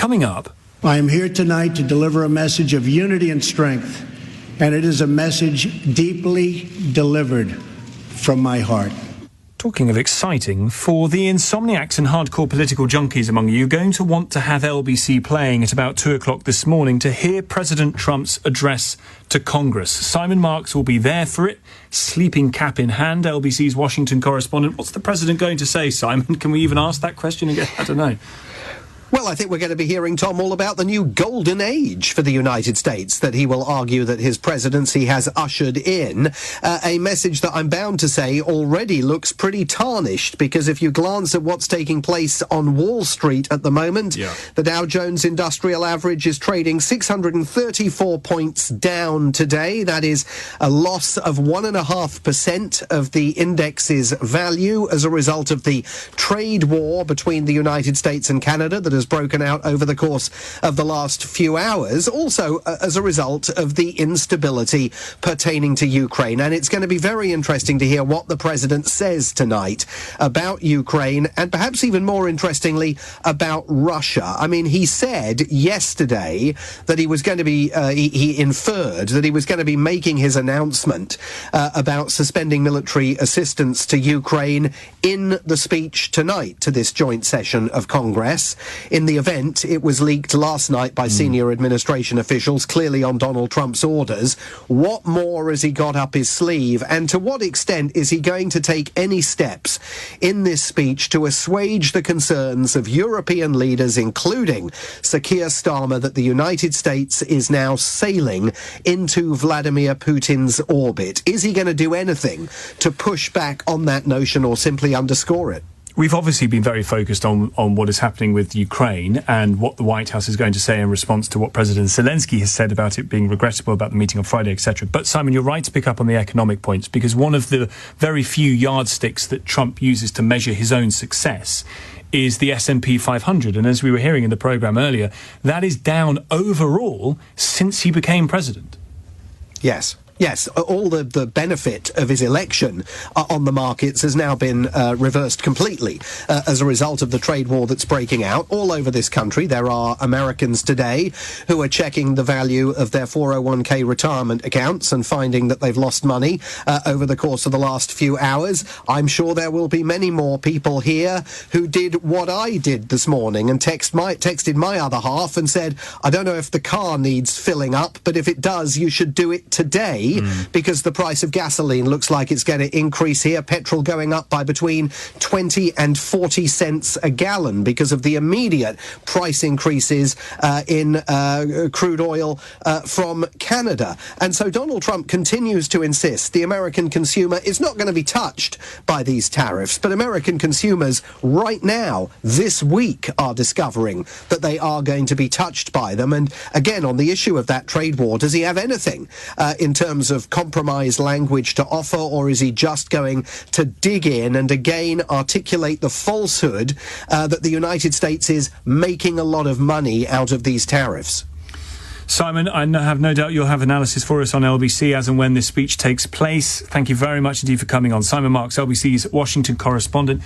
Coming up, I am here tonight to deliver a message of unity and strength, and it is a message deeply delivered from my heart. talking of exciting, for the insomniacs and hardcore political junkies among you, going to want to have LBC playing at about 2 o'clock this morning to hear President Trump's address to Congress. Simon Marks will be there for it, sleeping cap in hand, LBC's Washington correspondent. What's the president going to say, Simon? Can we even ask that question again? I don't know. Well, I think we're going to be hearing, Tom, all about the new golden age for the United States that he will argue that his presidency has ushered in. A message that I'm bound to say already looks pretty tarnished, because if you glance at what's taking place on Wall Street at the moment, the Dow Jones Industrial Average is trading 634 points down today. That is a loss of 1.5% of the index's value as a result of the trade war between the United States and Canada that has broken out over the course of the last few hours, also as a result of the instability pertaining to Ukraine. And it's going to be very interesting to hear what the president says tonight about Ukraine, and perhaps even more interestingly about Russia. I mean, he said yesterday that he was going to be, he inferred that he was going to be making his announcement about suspending military assistance to Ukraine in the speech tonight to this joint session of Congress. In the event, it was leaked last night by senior administration officials, clearly on Donald Trump's orders. What more has he got up his sleeve, and to what extent is he going to take any steps in this speech to assuage the concerns of European leaders, including Sir Keir Starmer, that the United States is now sailing into Vladimir Putin's orbit? Is he going to do anything to push back on that notion or simply underscore it? We've obviously been very focused on what is happening with Ukraine and what the White House is going to say in response to what President Zelensky has said about it being regrettable about the meeting on Friday, etc. But, Simon, you're right to pick up on the economic points, because one of the very few yardsticks that Trump uses to measure his own success is the S&P 500. And as we were hearing in the programme earlier, that is down overall since he became president. Yes, all the benefit of his election on the markets has now been reversed completely as a result of the trade war that's breaking out all over this country. There are Americans today who are checking the value of their 401k retirement accounts and finding that they've lost money over the course of the last few hours. I'm sure there will be many more people here who did what I did this morning and texted my other half and said, I don't know if the car needs filling up, but if it does, you should do it today. Because the price of gasoline looks like it's going to increase here. Petrol going up by between 20 and 40 cents a gallon because of the immediate price increases in crude oil from Canada. And so Donald Trump continues to insist the American consumer is not going to be touched by these tariffs. But American consumers right now, this week, are discovering that they are going to be touched by them. And again, on the issue of that trade war, does he have anything in terms of compromise language to offer, or is he just going to dig in and again articulate the falsehood that the United States is making a lot of money out of these tariffs? Simon, I have no doubt you'll have analysis for us on LBC as and when this speech takes place. Thank you very much indeed for coming on. Simon Marks, LBC's Washington correspondent.